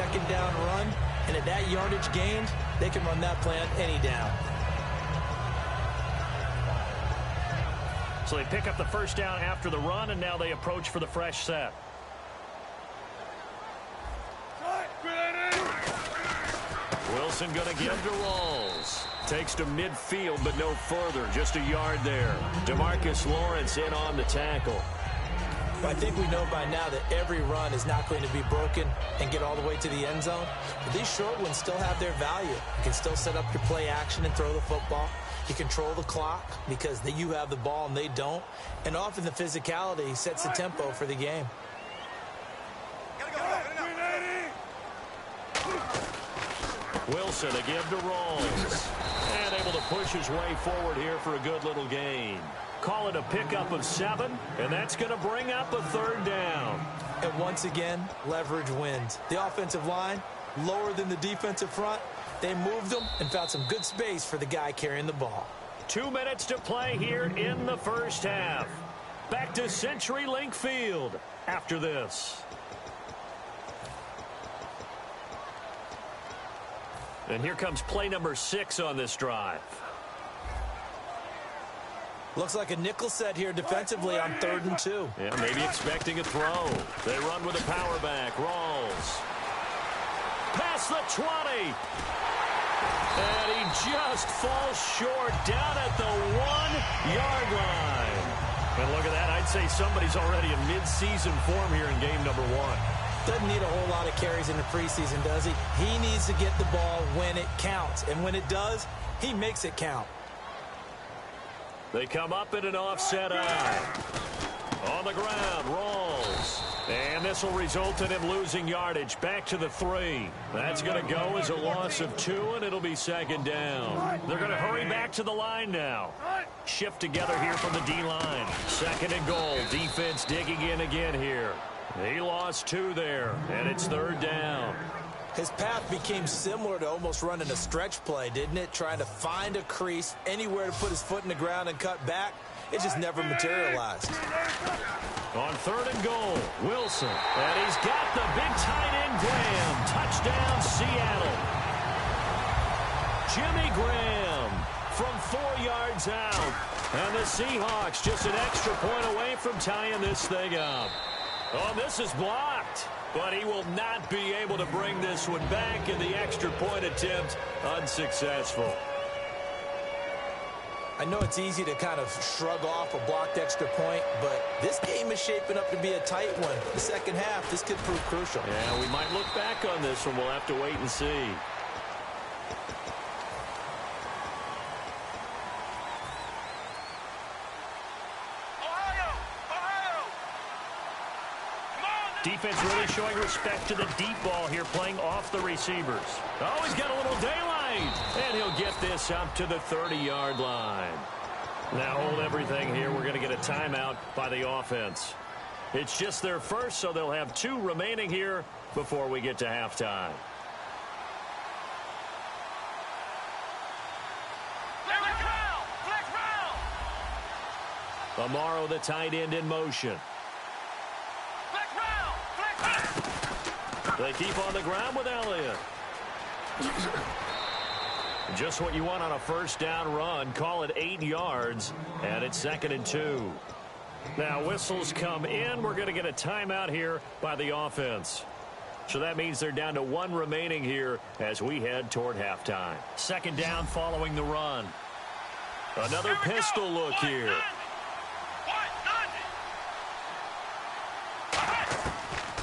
second down run, and at that yardage gained, they can run that play on any down. So they pick up the first down after the run, and now they approach for the fresh set. Wilson going to give to Rawls. Takes to midfield, but no further. Just a yard there. DeMarcus Lawrence in on the tackle. I think we know by now that every run is not going to be broken and get all the way to the end zone. But these short ones still have their value. You can still set up your play action and throw the football. You control the clock because you have the ball and they don't. And often the physicality sets the tempo for the game. Wilson a give to Rawls. And able to push his way forward here for a good little gain. Call it a pickup of 7, and that's going to bring up a third down. And once again, leverage wins. The offensive line, lower than the defensive front. They moved them and found some good space for the guy carrying the ball. 2 minutes to play here in the first half. Back to CenturyLink Field after this. And here comes play number 6 on this drive. Looks like a nickel set here defensively on 3rd and 2. Yeah, maybe expecting a throw. They run with a power back. Rawls. Past the 20. And he just falls short down at the 1-yard line. And look at that. I'd say somebody's already in mid-season form here in game number 1. Doesn't need a whole lot of carries in the preseason, does he? He needs to get the ball when it counts. And when it does, he makes it count. They come up in an offset eye. On the ground, Rawls. And this will result in him losing yardage back to the 3. That's going to go as a loss of 2, and it'll be second down. They're going to hurry back to the line now. Shift together here from the D-line. 2nd and goal. Defense digging in again here. He lost 2 there, and it's 3rd down. His path became similar to almost running a stretch play, didn't it? Trying to find a crease, anywhere to put his foot in the ground and cut back. It just never materialized. On 3rd and goal, Wilson. And he's got the big tight end, Graham. Touchdown, Seattle. Jimmy Graham from 4 yards out. And the Seahawks just an extra point away from tying this thing up. Oh, this is blocked. But he will not be able to bring this one back, and the extra point attempt unsuccessful. I know it's easy to kind of shrug off a blocked extra point, but this game is shaping up to be a tight one. The second half, this could prove crucial. Yeah, we might look back on this one. We'll have to wait and see. Defense really showing respect to the deep ball here, playing off the receivers. Oh, he's got a little daylight. And he'll get this up to the 30-yard line. Now hold everything here. We're going to get a timeout by the offense. It's just their first, so they'll have 2 remaining here before we get to halftime. Amaro, the tight end, in motion. They keep on the ground with Elliott. Just what you want on a first down run. Call it 8 yards, and it's 2nd and 2. Now whistles come in. We're going to get a timeout here by the offense. So that means they're down to 1 remaining here as we head toward halftime. 2nd down following the run. Another pistol look here.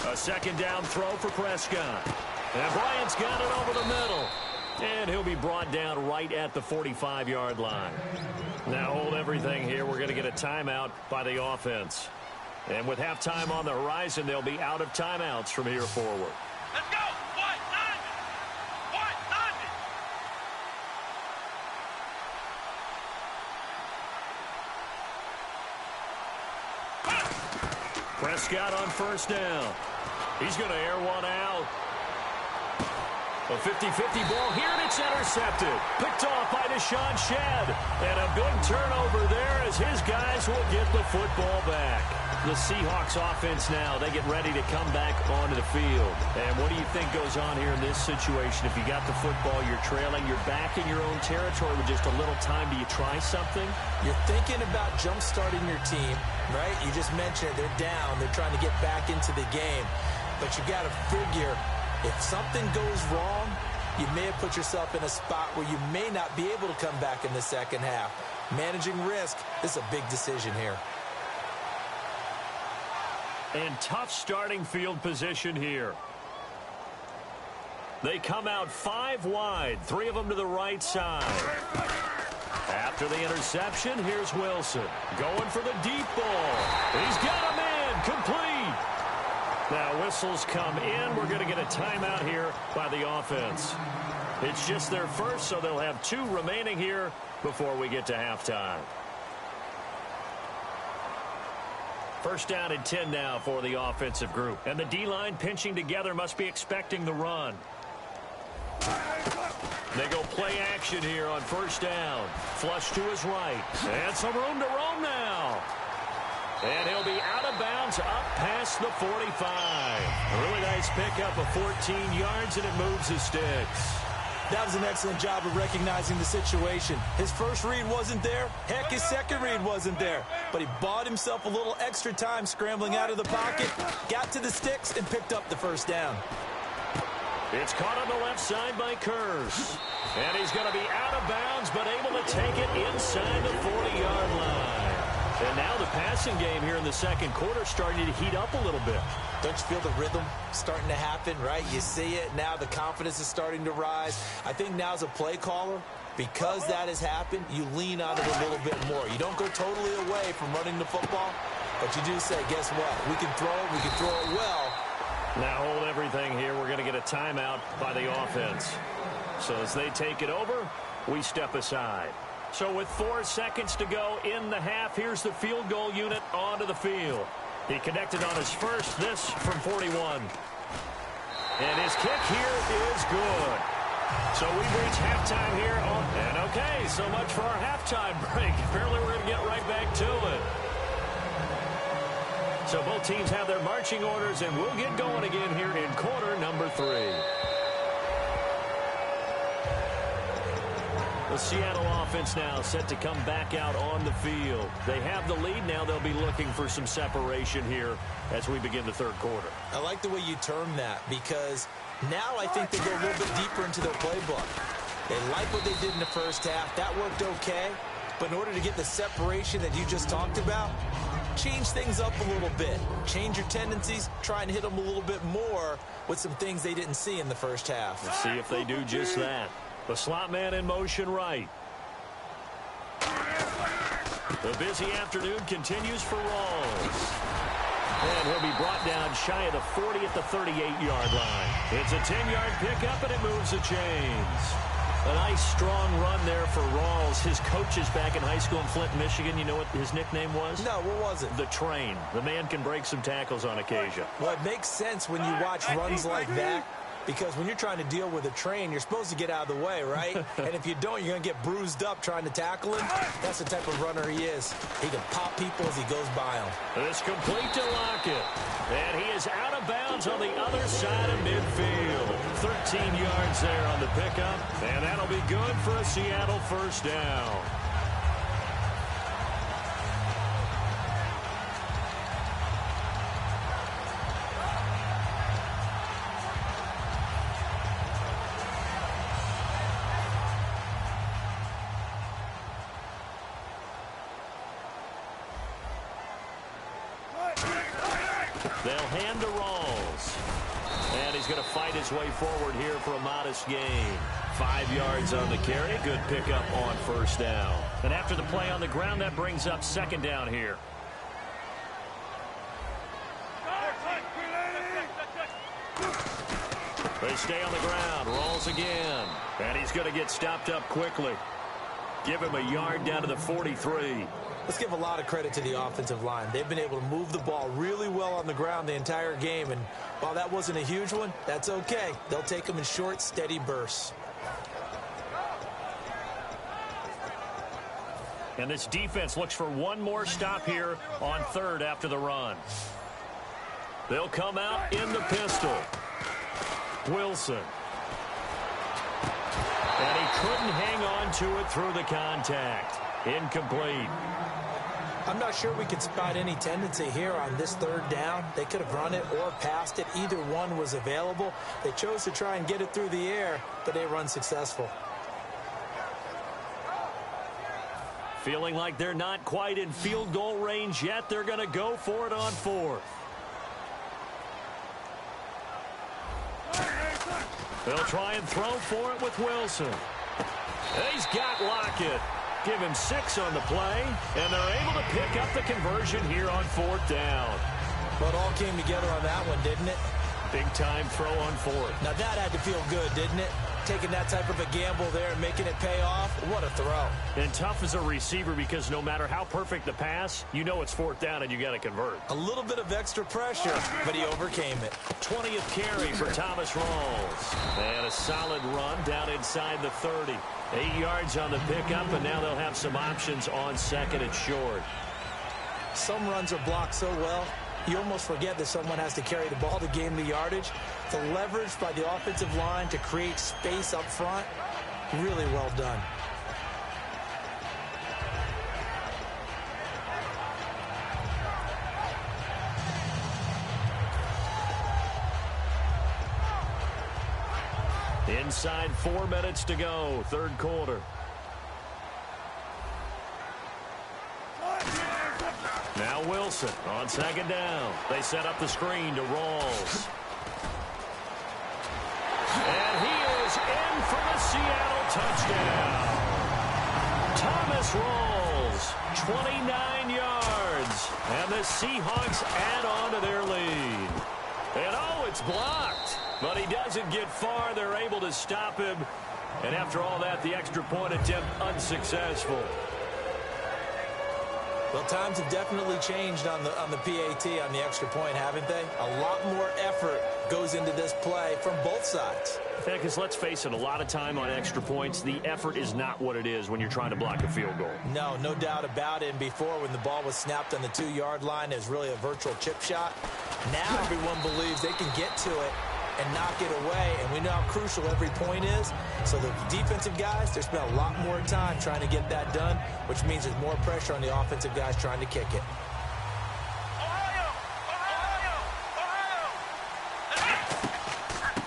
A 2nd down throw for Prescott. And Bryant's got it over the middle. And he'll be brought down right at the 45-yard line. Now hold everything here. We're going to get a timeout by the offense. And with halftime on the horizon, they'll be out of timeouts from here forward. Let's go! Prescott on first down. He's going to air one out. A 50-50 ball here, and it's intercepted. Picked off by Deshaun Shedd. And a big turnover there as his guys will get the football back. The Seahawks offense now, they get ready to come back onto the field. And what do you think goes on here in this situation? If you got the football, you're trailing, you're back in your own territory with just a little time. Do you try something? You're thinking about jump-starting your team, right? You just mentioned it. They're down. They're trying to get back into the game. But you got to figure, if something goes wrong, you may have put yourself in a spot where you may not be able to come back in the second half. Managing risk is a big decision here. And tough starting field position here. They come out 5 wide, 3 of them to the right side. After the interception, here's Wilson. Going for the deep ball. He's got a man, complete. Now whistles come in. We're going to get a timeout here by the offense. It's just their first, so they'll have 2 remaining here before we get to halftime. First down and 10 now for the offensive group. And the D-line pinching together must be expecting the run. They go play action here on first down. Flush to his right. And some room to roam now. And he'll be out of bounds up past the 45. A really nice pickup of 14 yards, and it moves the sticks. That was an excellent job of recognizing the situation. His first read wasn't there. Heck, his second read wasn't there. But he bought himself a little extra time scrambling out of the pocket, got to the sticks, and picked up the first down. It's caught on the left side by Kurz. And he's going to be out of bounds, but able to take it inside the 40-yard line. And now the passing game here in the second quarter starting to heat up a little bit. Don't you feel the rhythm starting to happen, right? You see it. Now the confidence is starting to rise. I think now as a play caller, because that has happened, you lean on it a little bit more. You don't go totally away from running the football, but you do say, guess what? We can throw it. We can throw it well. Now hold everything here. We're going to get a timeout by the offense. So as they take it over, we step aside. So with 4 seconds to go in the half, here's the field goal unit onto the field. He connected on his first, this from 41. And his kick here is good. So we've reached halftime here. And okay, so much for our halftime break. Apparently we're going to get right back to it. So both teams have their marching orders, and we'll get going again here in quarter number 3. The Seattle offense now set to come back out on the field. They have the lead now. They'll be looking for some separation here as we begin the third quarter. I like the way you term that, because now I think they go a little bit deeper into their playbook. They like what they did in the first half. That worked okay. But in order to get the separation that you just talked about, change things up a little bit. Change your tendencies. Try and hit them a little bit more with some things they didn't see in the first half. Let's see if they do just that. The slot man in motion right. The busy afternoon continues for Rawls. And he'll be brought down shy of the 40 at the 38-yard line. It's a 10-yard pickup, and it moves the chains. A nice, strong run there for Rawls. His coaches back in high school in Flint, Michigan, you know what his nickname was? No, what was it? The Train. The man can break some tackles on occasion. Well, it makes sense when you watch runs like that, because when you're trying to deal with a train, you're supposed to get out of the way, right? And if you don't, you're going to get bruised up trying to tackle him. That's the type of runner he is. He can pop people as he goes by them. It's complete to Lockett. And he is out of bounds on the other side of midfield. 13 yards there on the pickup. And that'll be good for a Seattle first down. They'll hand to Rawls. And he's going to fight his way forward here for a modest gain. 5 yards on the carry. Good pickup on first down. And after the play on the ground, that brings up second down here. They stay on the ground. Rawls again. And he's going to get stopped up quickly. Give him a yard down to the 43. Let's give a lot of credit to the offensive line. They've been able to move the ball really well on the ground the entire game, and while that wasn't a huge one, that's okay. They'll take them in short, steady bursts. And this defense looks for one more stop here on third after the run. They'll come out in the pistol. Wilson. And he couldn't hang on to it through the contact. Incomplete. I'm not sure we could spot any tendency here on this third down. They could have run it or passed it. Either one was available. They chose to try and get it through the air, but they run successful. Feeling like they're not quite in field goal range yet. They're going to go for it on fourth. They'll try and throw for it with Wilson. He's got Lockett. Give him 6 on the play, and they're able to pick up the conversion here on fourth down. Well, it all came together on that one, didn't it? Big-time throw on fourth. Now, that had to feel good, didn't it? Taking that type of a gamble there and making it pay off. What a throw. And tough as a receiver because no matter how perfect the pass, you know it's fourth down and you got to convert. A little bit of extra pressure, but he overcame it. 20th carry for Thomas Rawls. And a solid run down inside the 30. 8 yards on the pickup, and now they'll have some options on second and short. Some runs are blocked so well, you almost forget that someone has to carry the ball to gain the yardage. The leverage by the offensive line to create space up front, really well done. Inside 4 minutes to go, third quarter. Now Wilson on second down. They set up the screen to Rawls. And he is in for the Seattle touchdown. Thomas Rawls, 29 yards. And the Seahawks add on to their lead. And oh, it's blocked. But he doesn't get far. They're able to stop him. And after all that, the extra point attempt unsuccessful. Well, times have definitely changed on the PAT, on the extra point, haven't they? A lot more effort goes into this play from both sides. Yeah, because let's face it, a lot of time on extra points, the effort is not what it is when you're trying to block a field goal. No doubt about it. And before, when the ball was snapped on the 2-yard line, it was really a virtual chip shot. Now everyone believes they can get to it and knock it away, and we know how crucial every point is. So the defensive guys, they spent a lot more time trying to get that done, which means there's more pressure on the offensive guys trying to kick it.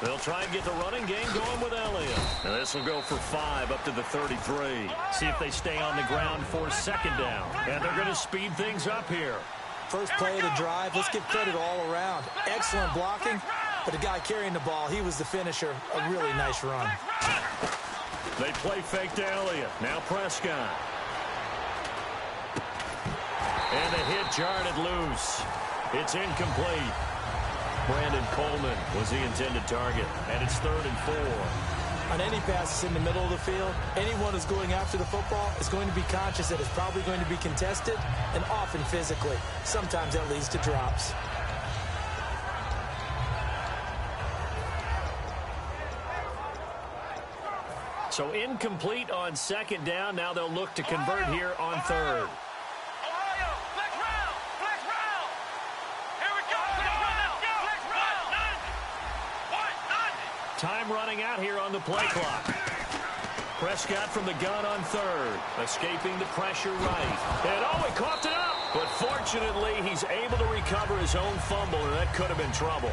They'll try and get the running game going with Elliott. And this will go for 5 up to the 33. See if they stay on the ground for second down. And they're going to speed things up here. First play of the drive, let's give credit all around. Excellent blocking. But the guy carrying the ball, he was the finisher. A really nice run. They play fake to Elliott. Now Prescott. And the hit jarred it loose. It's incomplete. Brandon Coleman was the intended target. And it's 3rd and 4. On any passes in the middle of the field, anyone who's going after the football is going to be conscious that it's probably going to be contested, and often physically. Sometimes that leads to drops. So incomplete on second down. Now they'll look to convert here on third. Time running out here on the play clock. Prescott from the gun on third. Escaping the pressure right. And oh, he coughed it up. But fortunately, he's able to recover his own fumble, and that could have been trouble.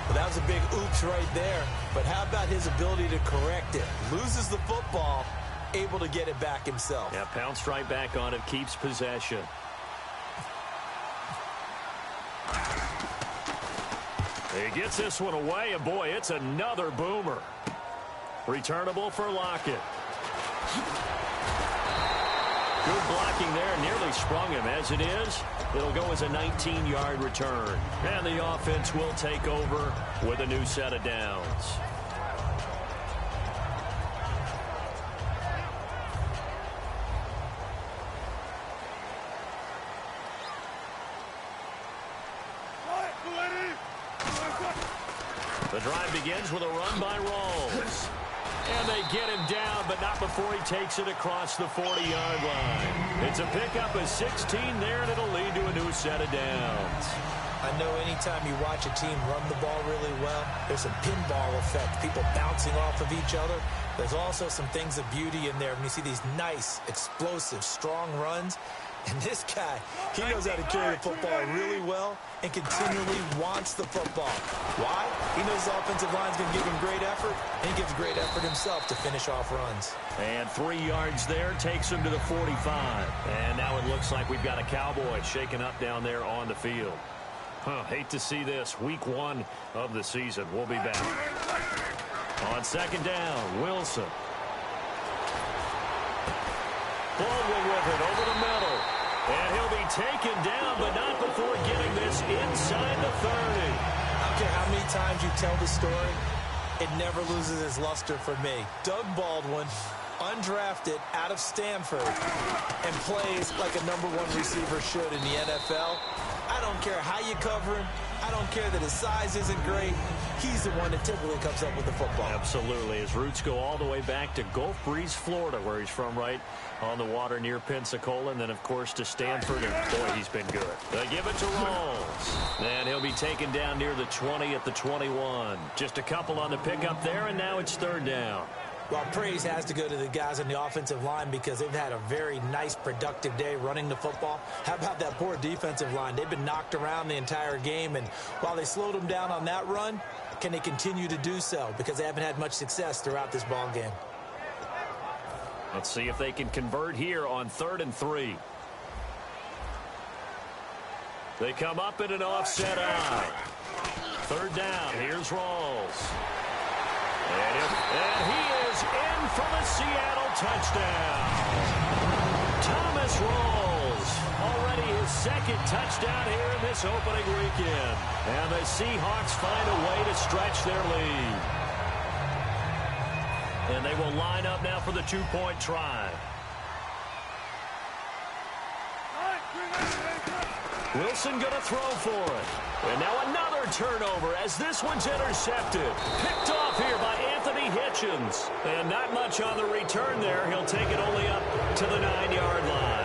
Well, that was a big oops right there. But how about his ability to correct it? Loses the football, able to get it back himself. Yeah, pounced right back on it, keeps possession. He gets this one away, and boy, it's another boomer. Returnable for Lockett. Good blocking there, nearly sprung him. As it is, it'll go as a 19-yard return. And the offense will take over with a new set of downs. The drive begins with a run by Rawls. And they get him down, but not before he takes it across the 40-yard line. It's a pickup of 16 there, and it'll lead to a new set of downs. I know anytime you watch a team run the ball really well, there's some pinball effect, people bouncing off of each other. There's also some things of beauty in there when you see these nice, explosive, strong runs. And this guy, he knows how to carry the football really well and continually wants the football. Why? He knows the offensive line's going to give him great effort, and he gives great effort himself to finish off runs. And 3 yards there takes him to the 45. And now it looks like we've got a Cowboy shaken up down there on the field. Hate to see this. Week 1 of the season. We'll be back. On second down, Wilson. Baldwin with it over the middle. And he'll be taken down, but not before getting this inside the 30. I don't care how many times you tell the story, it never loses its luster for me. Doug Baldwin, undrafted out of Stanford, and plays like a #1 receiver should in the NFL. I don't care how you cover him. I don't care that his size isn't great. He's the one that typically comes up with the football. Absolutely. His roots go all the way back to Gulf Breeze, Florida, where he's from, right on the water near Pensacola, and then, of course, to Stanford, and, boy, he's been good. They give it to Rawls, and he'll be taken down near the 20 at the 21. Just a couple on the pickup there, and now it's third down. Well, praise has to go to the guys on the offensive line because they've had a very nice, productive day running the football. How about that poor defensive line? They've been knocked around the entire game, and while they slowed them down on that run, can they continue to do so? Because they haven't had much success throughout this ball game. Let's see if they can convert here on 3rd and 3. They come up in an offset eye. Third down. Here's Rawls. And he is in for the Seattle touchdown. Thomas Rawls, already his second touchdown here in this opening weekend. And the Seahawks find a way to stretch their lead. And they will line up now for the 2-point try. Wilson going to throw for it. And now another turnover as this one's intercepted. Picked off here by Anthony Hitchens. And not much on the return there. He'll take it only up to the 9-yard line.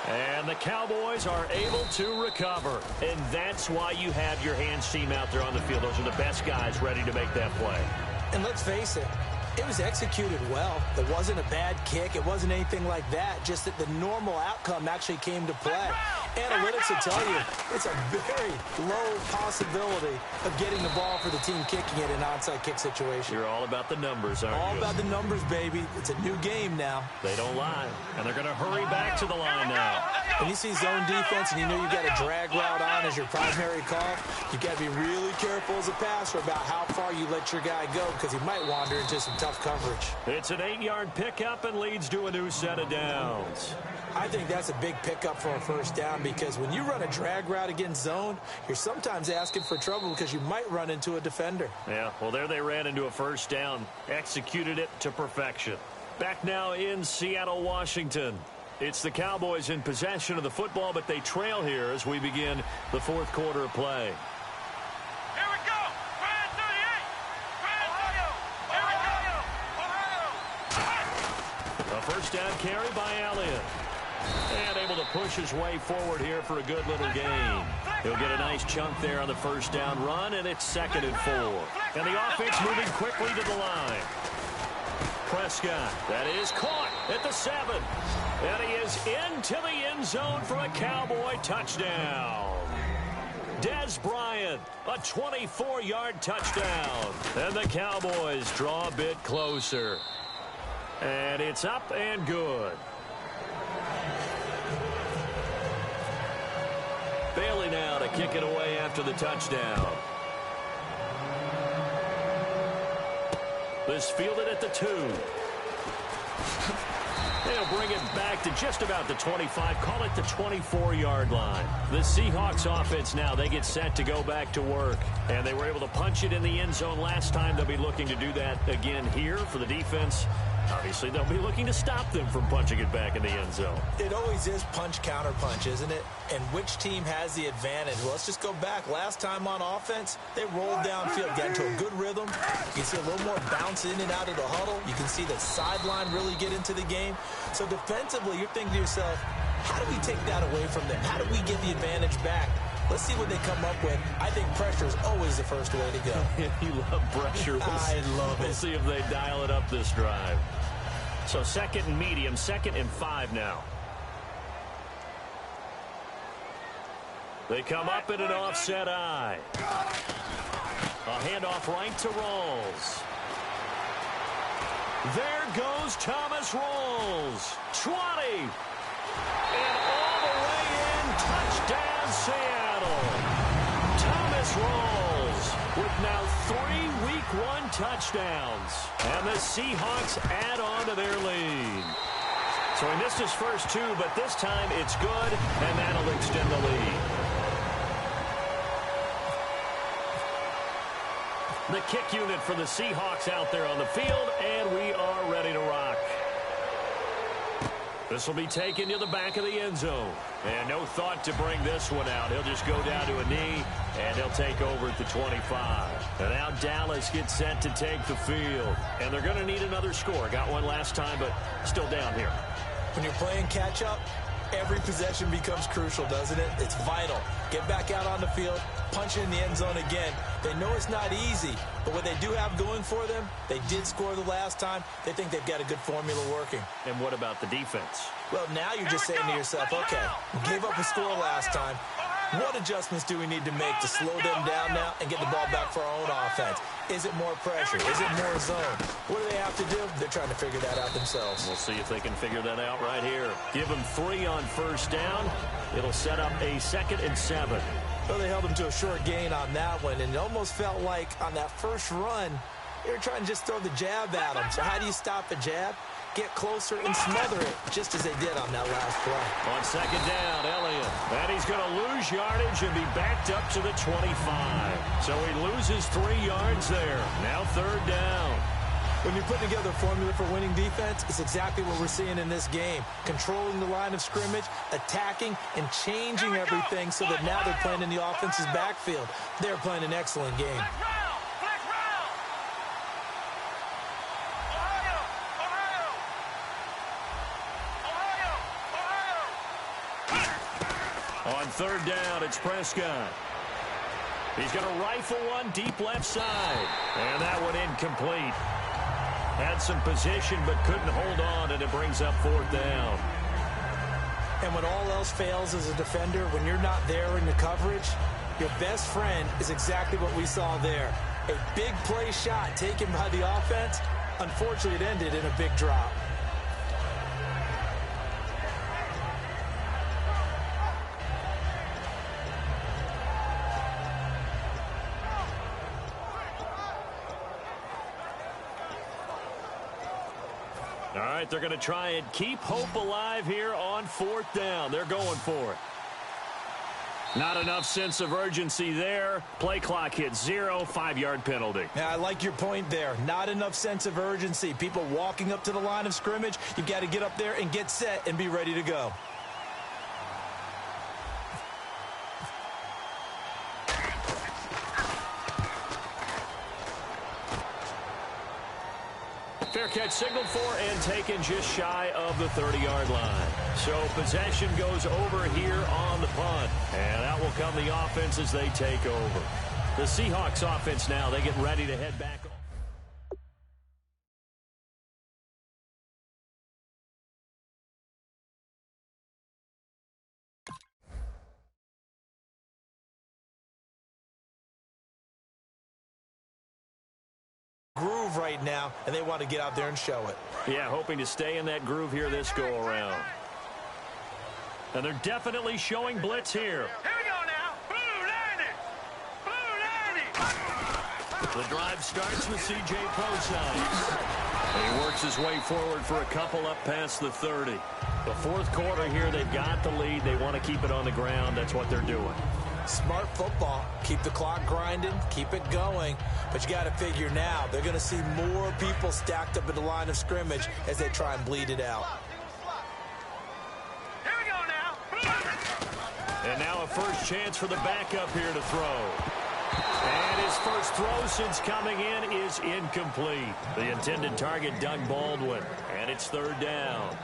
And the Cowboys are able to recover. And that's why you have your hands team out there on the field. Those are the best guys ready to make that play. And let's face it, it was executed well. It wasn't a bad kick. It wasn't anything like that. Just that the normal outcome actually came to play. Analytics will tell you it's a very low possibility of getting the ball for the team kicking it in an onside kick situation. You're all about the numbers, aren't you? All about the numbers, baby. It's a new game now. They don't lie. And they're going to hurry back to the line now. When you see zone defense and you know you've got a drag route on as your primary call, you've got to be really careful as a passer about how far you let your guy go because he might wander into some tough coverage. It's an 8-yard pickup and leads to a new set of downs. I think that's a big pickup for a first down because when you run a drag route against zone, you're sometimes asking for trouble because you might run into a defender. Yeah, well, there they ran into a first down, executed it to perfection. Back now in Seattle, Washington. It's the Cowboys in possession of the football, but they trail here as we begin the fourth quarter of play. Here we go. Brand 38. Brand Ohio. Here we go. A first down carry by Elliott. And able to push his way forward here for a good little gain. He'll get a nice chunk there on the first down run, and it's 2nd and 4. And the offense moving quickly to the line. Prescott, that is caught at the 7. And he is into the end zone for a Cowboy touchdown. Dez Bryant, a 24-yard touchdown. And the Cowboys draw a bit closer. And it's up and good. Bailey now to kick it away after the touchdown. This fielded at the 2. They'll bring it back to just about the 25, call it the 24-yard line. The Seahawks offense now, they get set to go back to work. And they were able to punch it in the end zone last time. They'll be looking to do that again here for the defense. Obviously, they'll be looking to stop them from punching it back in the end zone. It always is punch-counter-punch, isn't it? And which team has the advantage? Well, let's just go back. Last time on offense, they rolled downfield, got into a good rhythm. You can see a little more bounce in and out of the huddle. You can see the sideline really get into the game. So defensively, you're thinking to yourself, how do we take that away from them? How do we get the advantage back? Let's see what they come up with. I think pressure is always the first way to go. You love pressure. I love it. We'll see if they dial it up this drive. So second and medium, 2nd and 5 now. They come up in an offset eye. A handoff right to Rawls. There goes Thomas Rawls. 20. And all the way in. Touchdown, Seattle. Thomas Rawls with now 3 Week 1 touchdowns. And the Seahawks add on to their lead. So he missed his first 2, but this time it's good, and that'll extend the lead. The kick unit for the Seahawks out there on the field, and we are ready to rock. This will be taken to the back of the end zone. And no thought to bring this one out. He'll just go down to a knee, and he'll take over at the 25. And now Dallas gets set to take the field. And they're going to need another score. Got one last time, but still down here. When you're playing catch-up, every possession becomes crucial, doesn't it? It's vital. Get back out on the field, punch it in the end zone again. They know it's not easy, but what they do have going for them, they did score the last time. They think they've got a good formula working. And what about the defense? Well, now you're just saying to yourself, okay, we gave up a score last time. What adjustments do we need to make to slow them down now and get the ball back for our own offense? Is it more pressure? Is it more zone? What do they have to do? They're trying to figure that out themselves. We'll see if they can figure that out right here. Give them 3 on first down. It'll set up a 2nd and 7. Well, they held them to a short gain on that one, and it almost felt like on that first run, they were trying to just throw the jab at them. So how do you stop a jab? Get closer and smother it, just as they did on that last play. On 2nd down, Elliott. And he's going to lose yardage and be backed up to the 25. So he loses 3 yards there. Now 3rd down. When you're putting together a formula for winning defense, it's exactly what we're seeing in this game. Controlling the line of scrimmage, attacking, and changing everything so that now they're playing in the offense's backfield. They're playing an excellent game. On 3rd down, it's Prescott. He's going to rifle one deep left side. And that one incomplete. Had some position but couldn't hold on, and it brings up 4th down. And when all else fails as a defender, when you're not there in the coverage, your best friend is exactly what we saw there. A big play shot taken by the offense. Unfortunately, it ended in a big drop. All right, they're going to try and keep hope alive here on 4th down. They're going for it. Not enough sense of urgency there. Play clock hits 0, 5-yard penalty. Yeah, I like your point there. Not enough sense of urgency. People walking up to the line of scrimmage, you've got to get up there and get set and be ready to go. Fair catch signaled for and taken just shy of the 30-yard line. So possession goes over here on the punt. And out will come the offense as they take over. The Seahawks offense now, they get ready to head back. Groove right now, and they want to get out there and show it. Yeah, hoping to stay in that groove here this go-around. And they're definitely showing blitz here. Here we go now. Blue Landing. The drive starts with C.J. Prosise. And he works his way forward for a couple up past the 30. The fourth quarter here, they've got the lead. They want to keep it on the ground. That's what they're doing. Smart football. Keep the clock grinding. Keep it going. But you got to figure now, they're going to see more people stacked up at the line of scrimmage as they try and bleed it out. Here we go now. And now a first chance for the backup here to throw. And his first throw since coming in is incomplete. The intended target, Doug Baldwin. And it's third down.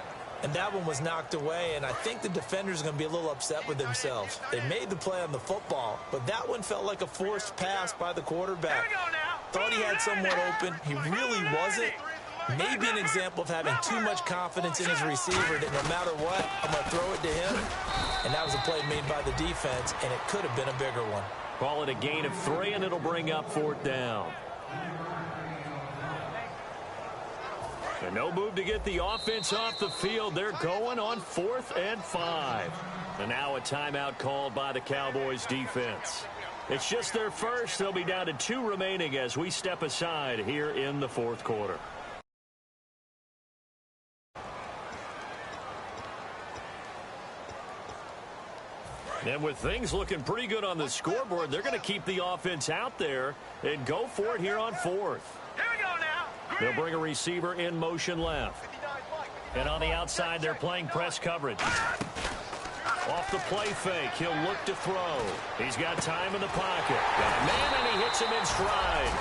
And that one was knocked away, and I think the defenders are going to be a little upset with themselves. They made the play on the football, but that one felt like a forced pass by the quarterback. Thought he had someone open. He really wasn't. Maybe an example of having too much confidence in his receiver that no matter what, I'm going to throw it to him. And that was a play made by the defense, and it could have been a bigger one. Call it a gain of 3, and it'll bring up fourth down. And no move to get the offense off the field. They're going on 4th and 5. And now a timeout called by the Cowboys defense. It's just their first. They'll be down to 2 remaining as we step aside here in the fourth quarter. And with things looking pretty good on the scoreboard, they're going to keep the offense out there and go for it here on 4th. Here we go now. They'll bring a receiver in motion left. And on the outside, they're playing press coverage. Off the play fake, he'll look to throw. He's got time in the pocket. Got a man, and he hits him in stride.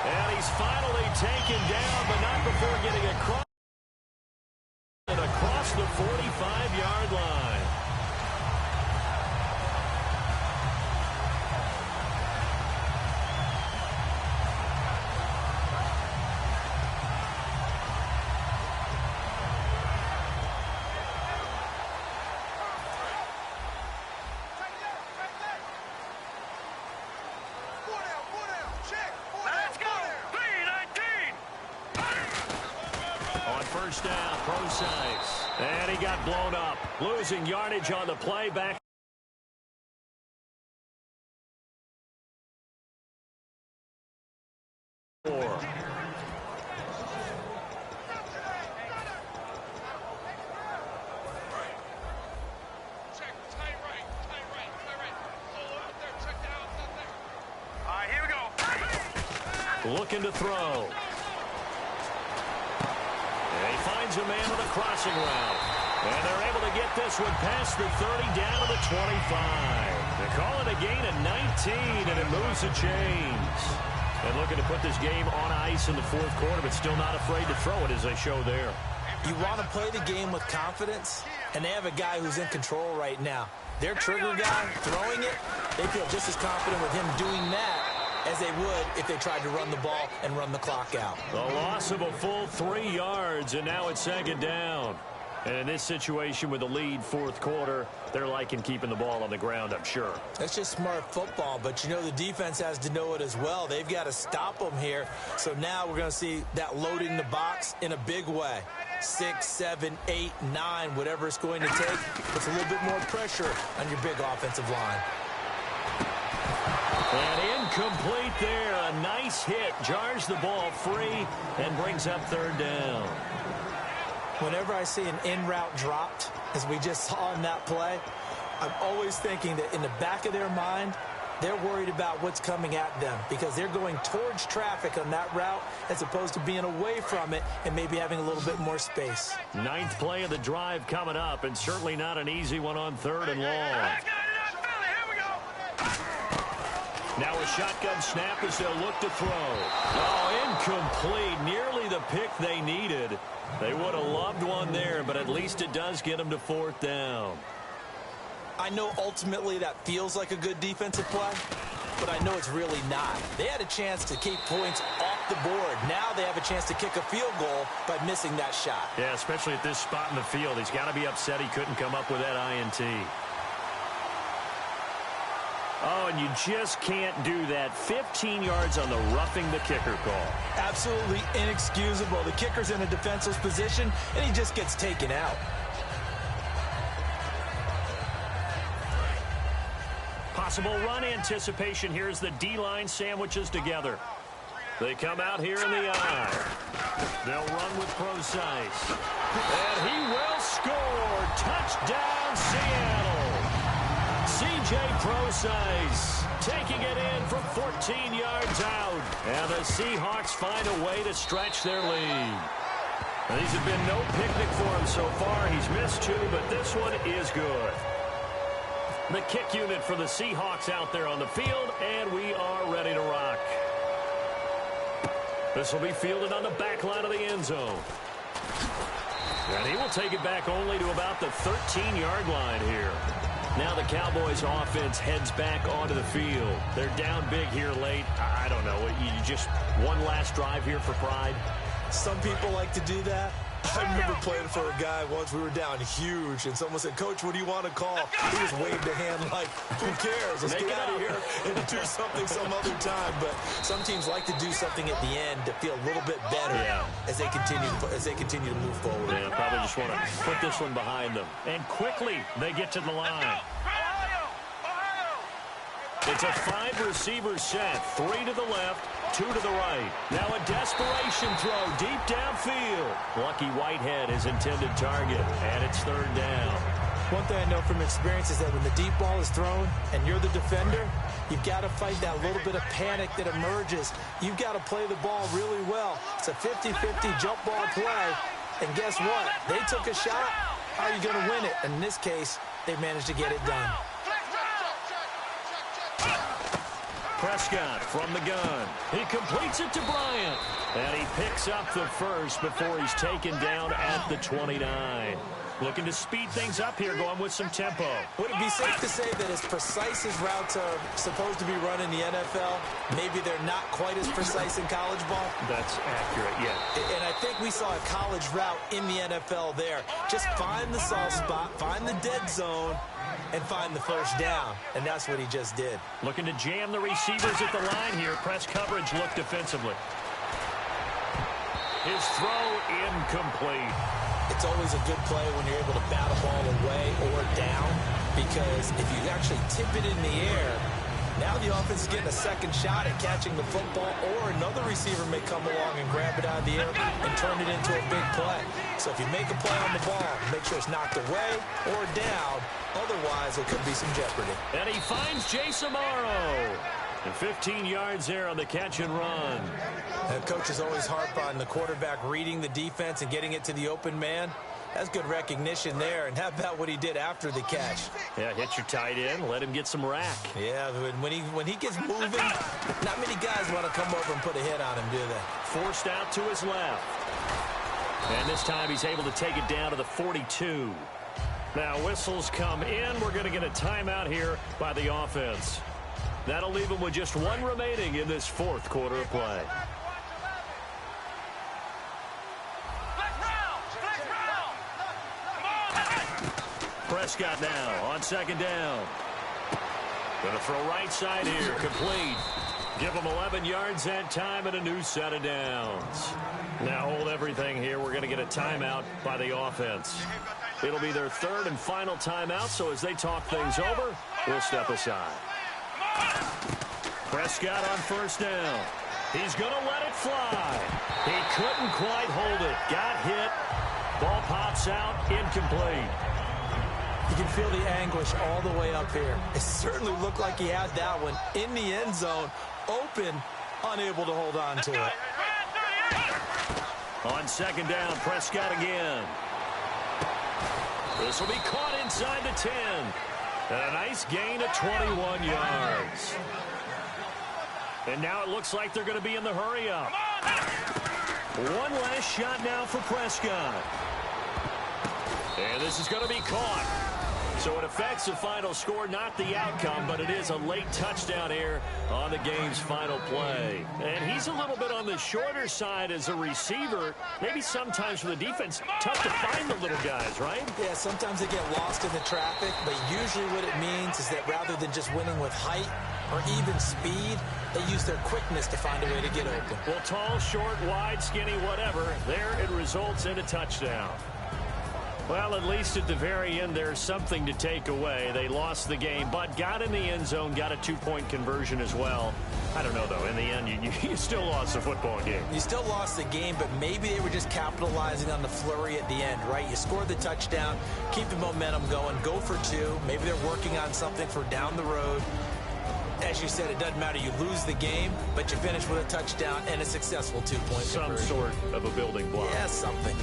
And he's finally taken down, but not before getting across the 45-yard line. First down, Procise. And he got blown up. Losing yardage on the play back. Here we go. Looking to throw. Finds a man on a crossing route. And they're able to get this one past the 30 down to the 25. They call it a gain of 19, and it moves the chains. And looking to put this game on ice in the fourth quarter, but still not afraid to throw it as they show there. You want to play the game with confidence, and they have a guy who's in control right now. Their trigger guy throwing it, they feel just as confident with him doing that as they would if they tried to run the ball and run the clock out. The loss of a full 3 yards, and now it's second down. And in this situation with the lead fourth quarter, they're liking keeping the ball on the ground, I'm sure. That's just smart football, but you know the defense has to know it as well. They've got to stop them here. So now we're going to see that loading the box in a big way. 6, 7, 8, 9, whatever it's going to take. Puts a little bit more pressure on your big offensive line. And incomplete there. A nice hit. Jars the ball free and brings up third down. Whenever I see an in-route dropped, as we just saw in that play, I'm always thinking that in the back of their mind, they're worried about what's coming at them because they're going towards traffic on that route as opposed to being away from it and maybe having a little bit more space. 9th play of the drive coming up, and certainly not an easy one on 3rd and long. Now a shotgun snap as they'll look to throw. Oh, incomplete. Nearly the pick they needed. They would have loved one there, but at least it does get them to 4th down. I know ultimately that feels like a good defensive play, but I know it's really not. They had a chance to keep points off the board. Now they have a chance to kick a field goal by missing that shot. Yeah, especially at this spot in the field. He's got to be upset he couldn't come up with that INT. Oh, and you just can't do that. 15 yards on the roughing the kicker call. Absolutely inexcusable. The kicker's in a defenseless position, and he just gets taken out. Possible run anticipation here as the D-line sandwiches together. They come out here in the eye. They'll run with Procise. And he will score. Touchdown, Seattle. C.J. Procise taking it in from 14 yards out. And the Seahawks find a way to stretch their lead. Now, these have been no picnic for him so far. He's missed 2, but this one is good. The kick unit for the Seahawks out there on the field, and we are ready to rock. This will be fielded on the back line of the end zone. And he will take it back only to about the 13-yard line here. Now the Cowboys offense heads back onto the field. They're down big here late. I don't know. You just one last drive here for pride? Some people like to do that. I remember playing for a guy once. We were down huge, and someone said, "Coach, what do you want to call?" He just waved a hand like, "Who cares? Let's get out of here and do something some other time." But some teams like to do something at the end to feel a little bit better as they continue to move forward. Yeah, probably just want to put this one behind them. And quickly they get to the line. It's a 5-receiver set, 3 to the left, 2 to the right. Now a desperation throw deep downfield. Lucky Whitehead is intended target, and it's 3rd down. One thing I know from experience is that when the deep ball is thrown and you're the defender, you've got to fight that little bit of panic that emerges. You've got to play the ball really well. It's a 50-50 jump ball play, and guess what? They took a shot. How are you going to win it? And in this case, they managed to get it done. Prescott from the gun. He completes it to Bryant. And he picks up the first before he's taken down at the 29. Looking to speed things up here, going with some tempo. Would it be safe to say that as precise as routes are supposed to be run in the NFL, maybe they're not quite as precise in college ball? That's accurate, yeah. And I think we saw a college route in the NFL there. Just find the soft spot, find the dead zone, and find the first down. And that's what he just did. Looking to jam the receivers at the line here. Press coverage look defensively. His throw incomplete. It's always a good play when you're able to bat a ball away or down, because if you actually tip it in the air, now the offense is getting a second shot at catching the football, or another receiver may come along and grab it out of the air and turn it into a big play. So if you make a play on the ball, make sure it's knocked away or down. Otherwise, it could be some jeopardy. And he finds Jason Amaro. And 15 yards there on the catch and run. And coaches always harp on the quarterback reading the defense and getting it to the open man. That's good recognition there. And how about what he did after the catch? Yeah, hit your tight end, let him get some rack. Yeah, when he gets moving, not many guys want to come over and put a hit on him, do they? Forced out to his left. And this time he's able to take it down to the 42. Now whistles come in. We're going to get a timeout here by the offense. That'll leave him with just 1 remaining in this 4th quarter of play. Prescott now on 2nd down. Going to throw right side here, complete. Give him 11 yards that time and a new set of downs. Now hold everything here. We're going to get a timeout by the offense. It'll be their 3rd and final timeout, so as they talk things over, we'll step aside. Prescott on 1st down. He's going to let it fly. He couldn't quite hold it. Got hit. Ball pops out. Incomplete. You can feel the anguish all the way up here. It certainly looked like he had that one in the end zone, open, unable to hold on to it. On 2nd down, Prescott again. This will be caught inside the 10. And a nice gain of 21 yards. And now it looks like they're going to be in the hurry-up. One last shot now for Prescott. And this is going to be caught. So it affects the final score, not the outcome, but it is a late touchdown here on the game's final play. And he's a little bit on the shorter side as a receiver. Maybe sometimes for the defense, tough to find the little guys, right? Yeah, sometimes they get lost in the traffic, but usually what it means is that rather than just winning with height or even speed, they use their quickness to find a way to get open. Well, tall, short, wide, skinny, whatever, there it results in a touchdown. Well, at least at the very end, there's something to take away. They lost the game, but got in the end zone, got a 2-point conversion as well. I don't know, though. In the end, you still lost the football game. You still lost the game, but maybe they were just capitalizing on the flurry at the end, right? You scored the touchdown, keep the momentum going, go for 2. Maybe they're working on something for down the road. As you said, it doesn't matter. You lose the game, but you finish with a touchdown and a successful 2-point conversion. Some sort of a building block. Yeah, something.